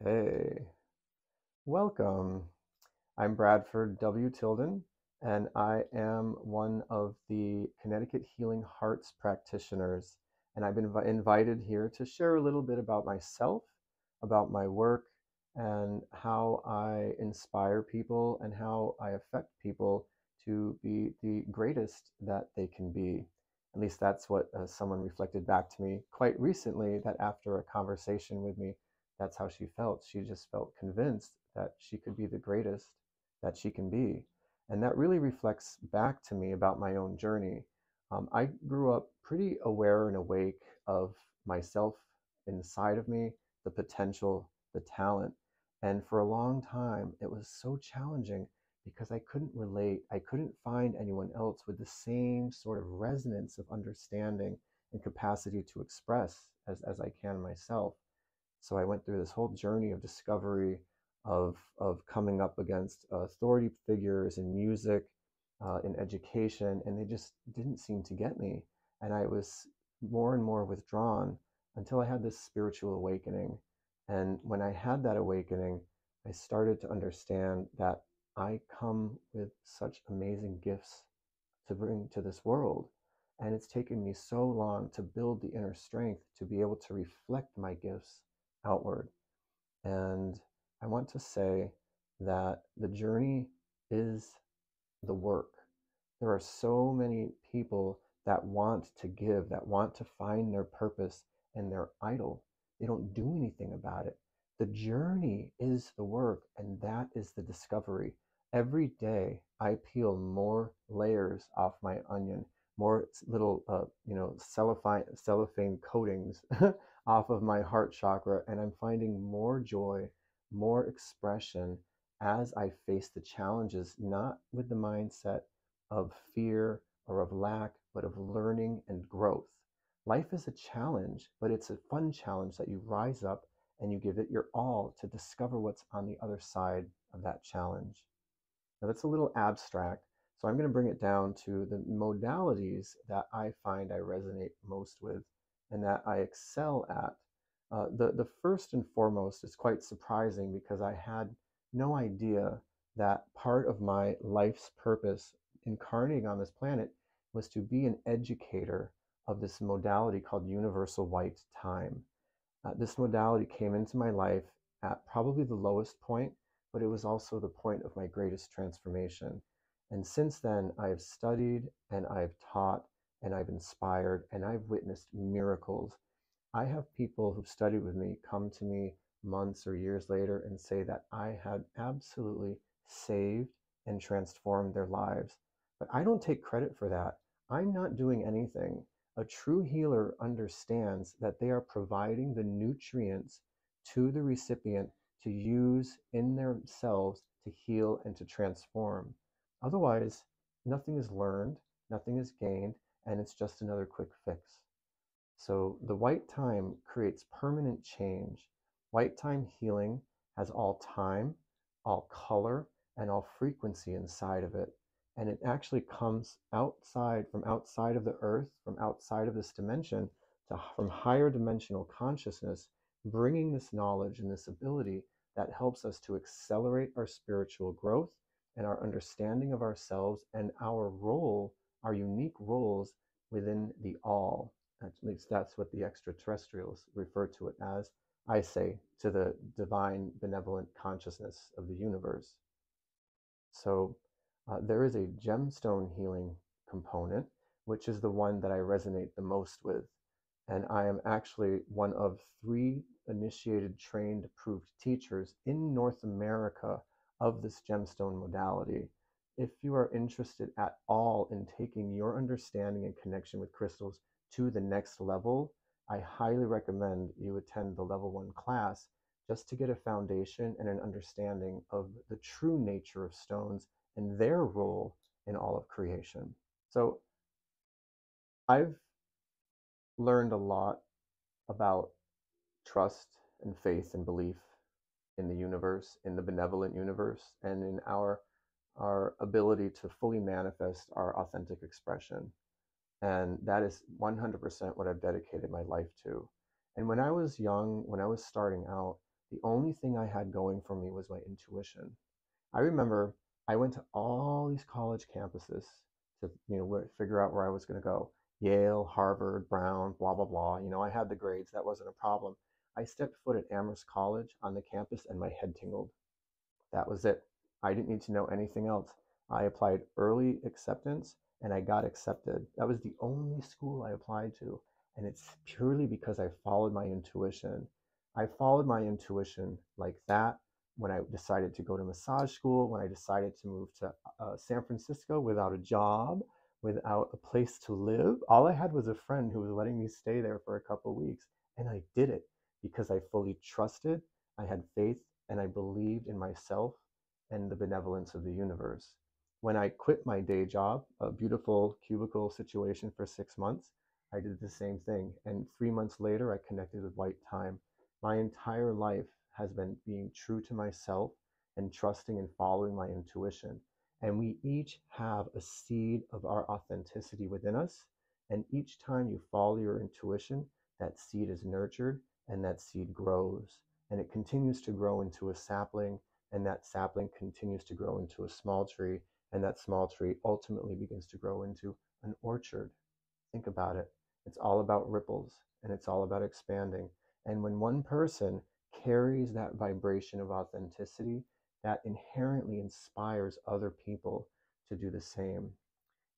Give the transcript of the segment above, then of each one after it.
Okay, welcome. I'm Bradford W. Tilden, and I am one of the Connecticut Healing Hearts practitioners. And I've been invited here to share a little bit about myself, about my work, and how I inspire people and how I affect people to be the greatest that they can be. At least that's what someone reflected back to me quite recently, that after a conversation with me, that's how she felt. She just felt convinced that she could be the greatest that she can be. And that really reflects back to me about my own journey. I grew up pretty aware and awake of myself inside of me, the potential, the talent. And for a long time, it was so challenging because I couldn't relate. I couldn't find anyone else with the same sort of resonance of understanding and capacity to express as I can myself. So I went through this whole journey of discovery, of coming up against authority figures in music, in education, and they just didn't seem to get me. And I was more and more withdrawn until I had this spiritual awakening. And when I had that awakening, I started to understand that I come with such amazing gifts to bring to this world. And it's taken me so long to build the inner strength to be able to reflect my gifts outward. And I want to say that the journey is the work. There are so many people that want to give, that want to find their purpose, and they're idle. They don't do anything about it. The journey is the work, and that is the discovery. Every day I peel more layers off my onion, more little, cellophane coatings off of my heart chakra, and I'm finding more joy, more expression as I face the challenges, not with the mindset of fear or of lack, but of learning and growth. Life is a challenge, but it's a fun challenge that you rise up and you give it your all to discover what's on the other side of that challenge. Now, that's a little abstract, so I'm going to bring it down to the modalities that I find I resonate most with and that I excel at. The first and foremost is quite surprising because I had no idea that part of my life's purpose incarnating on this planet was to be an educator of this modality called universal white time. This modality came into my life at probably the lowest point, but it was also the point of my greatest transformation. And since then, I have studied and I've taught and I've inspired and I've witnessed miracles. I have people who've studied with me come to me months or years later and say that I had absolutely saved and transformed their lives. But I don't take credit for that. I'm not doing anything. A true healer understands that they are providing the nutrients to the recipient to use in themselves to heal and to transform. Otherwise, nothing is learned, nothing is gained, and it's just another quick fix. So the white time creates permanent change. White time healing has all time, all color, and all frequency inside of it. And it actually comes outside, from outside of the earth, from outside of this dimension, from higher dimensional consciousness, bringing this knowledge and this ability that helps us to accelerate our spiritual growth and our understanding of ourselves and our role, our unique roles within the all. At least that's what the extraterrestrials refer to it as. I say to the divine benevolent consciousness of the universe. So there is a gemstone healing component, which is the one that I resonate the most with. And I am actually one of 3 initiated, trained, approved teachers in North America of this gemstone modality. If you are interested at all in taking your understanding and connection with crystals to the next level, I highly recommend you attend the level 1 class just to get a foundation and an understanding of the true nature of stones and their role in all of creation. So I've learned a lot about trust and faith and belief in the universe, in the benevolent universe, and in our ability to fully manifest our authentic expression. And that is 100% what I've dedicated my life to. And when I was young, when I was starting out, The only thing I had going for me was my intuition. I remember I went to all these college campuses to, figure out where I was going to go. Yale, Harvard, Brown, blah, blah, blah. I had the grades. That wasn't a problem. I stepped foot at Amherst College on the campus and my head tingled. That was it. I didn't need to know anything else. I applied early acceptance and I got accepted. That was the only school I applied to. And it's purely because I followed my intuition. I followed my intuition like that when I decided to go to massage school, when I decided to move to San Francisco without a job, without a place to live. All I had was a friend who was letting me stay there for a couple of weeks. And I did it because I fully trusted, I had faith, and I believed in myself and the benevolence of the universe. When I quit my day job, a beautiful cubicle situation for 6 months, I did the same thing. And 3 months later, I connected with white time. My entire life has been being true to myself and trusting and following my intuition. And we each have a seed of our authenticity within us. And each time you follow your intuition, that seed is nurtured and that seed grows. And it continues to grow into a sapling, and that sapling continues to grow into a small tree, and that small tree ultimately begins to grow into an orchard. Think about it. It's all about ripples, and it's all about expanding. And when one person carries that vibration of authenticity, that inherently inspires other people to do the same.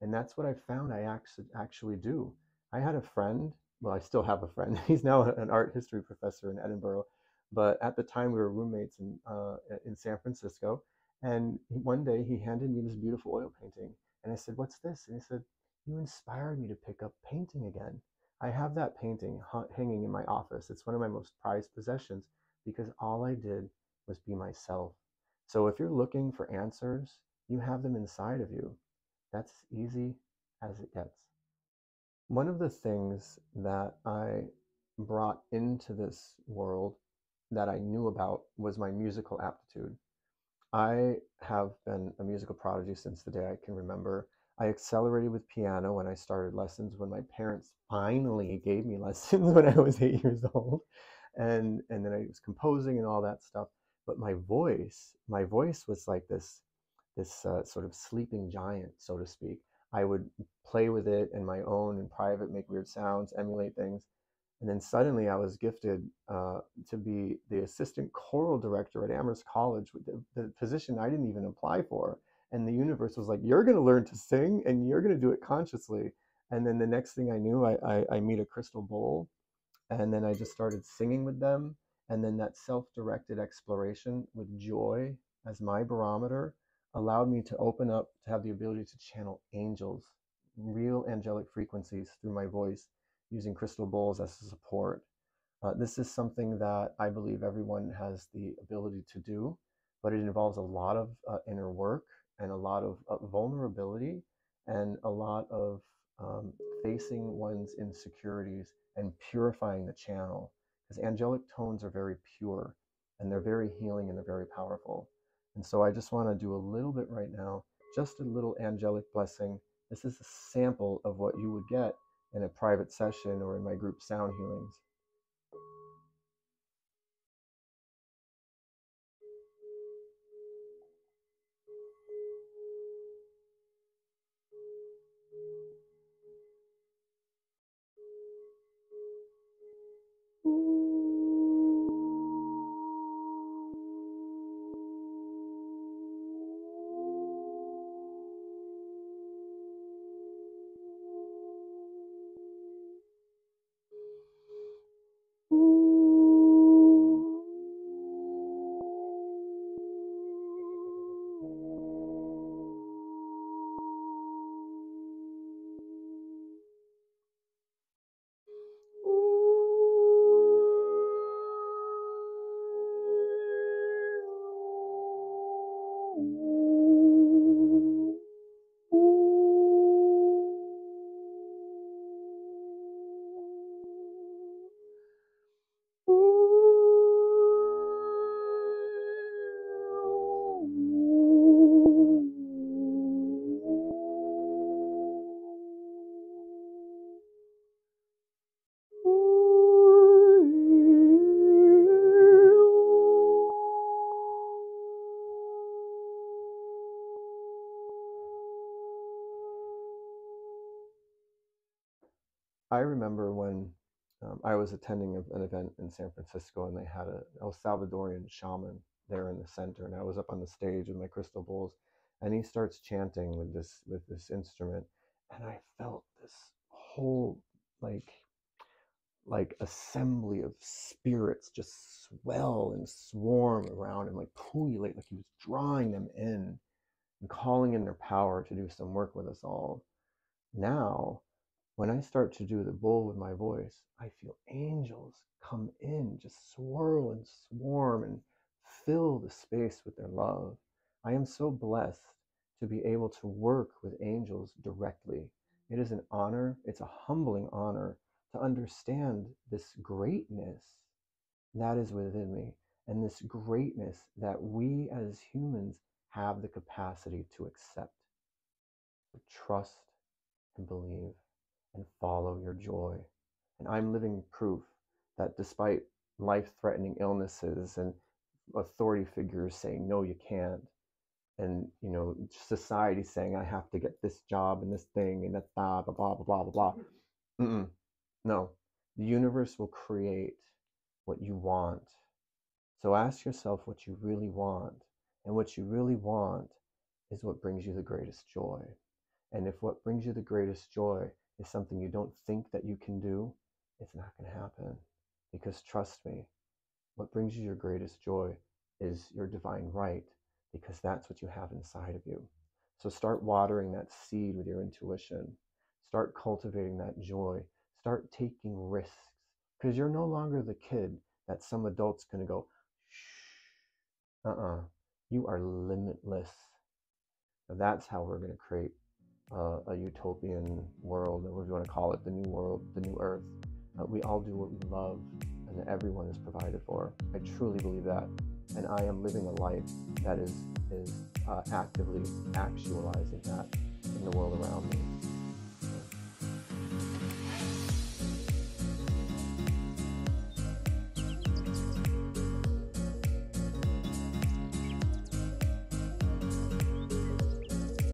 And that's what I found I actually do. I had a friend, well, I still have a friend. He's now an art history professor in Edinburgh. But at the time, we were roommates in San Francisco. And one day, he handed me this beautiful oil painting. And I said, "What's this?" And he said, "You inspired me to pick up painting again." I have that painting hanging in my office. It's one of my most prized possessions because all I did was be myself. So if you're looking for answers, you have them inside of you. That's easy as it gets. One of the things that I brought into this world that I knew about was my musical aptitude. I have been a musical prodigy since the day I can remember. I accelerated with piano when I started lessons when my parents finally gave me lessons when I was 8 years old. And then I was composing and all that stuff. But my voice was like this sort of sleeping giant, so to speak. I would play with it in my own in private, make weird sounds, emulate things. And then suddenly I was gifted to be the assistant choral director at Amherst College, with the position I didn't even apply for. And the universe was like, "You're going to learn to sing and you're going to do it consciously." And then the next thing I knew, I meet a crystal bowl, and then I just started singing with them. And then that self-directed exploration with joy as my barometer allowed me to open up to have the ability to channel angels, real angelic frequencies through my voice, using crystal bowls as a support. This is something that I believe everyone has the ability to do, but it involves a lot of inner work and a lot of vulnerability and a lot of facing one's insecurities and purifying the channel. Because angelic tones are very pure and they're very healing and they're very powerful. And so I just want to do a little bit right now, just a little angelic blessing. This is a sample of what you would get in a private session or in my group sound healings. I remember when I was attending an event in San Francisco, and they had a El Salvadorian shaman there in the center, and I was up on the stage with my crystal bowls, and he starts chanting with this instrument, and I felt this whole like assembly of spirits just swell and swarm around him, like pullulate, like he was drawing them in and calling in their power to do some work with us all. Now, when I start to do the bowl with my voice, I feel angels come in, just swirl and swarm and fill the space with their love. I am so blessed to be able to work with angels directly. It is an honor, it's a humbling honor to understand this greatness that is within me and this greatness that we as humans have the capacity to accept, to trust and believe and follow your joy. And I'm living proof that despite life-threatening illnesses and authority figures saying, no, you can't, and society saying I have to get this job and this thing and that blah blah blah blah blah blah blah. No, the universe will create what you want. So ask yourself what you really want, and what you really want is what brings you the greatest joy. And if what brings you the greatest joy is something you don't think that you can do, it's not going to happen. Because trust me, what brings you your greatest joy is your divine right, because that's what you have inside of you. So start watering that seed with your intuition. Start cultivating that joy. Start taking risks, because you're no longer the kid that some adult's going to go, shh, you are limitless. Now that's how we're going to create a utopian world, or what you want to call it, the new world, the new earth. We all do what we love, and everyone is provided for. I truly believe that, and I am living a life that is actively actualizing that in the world around me.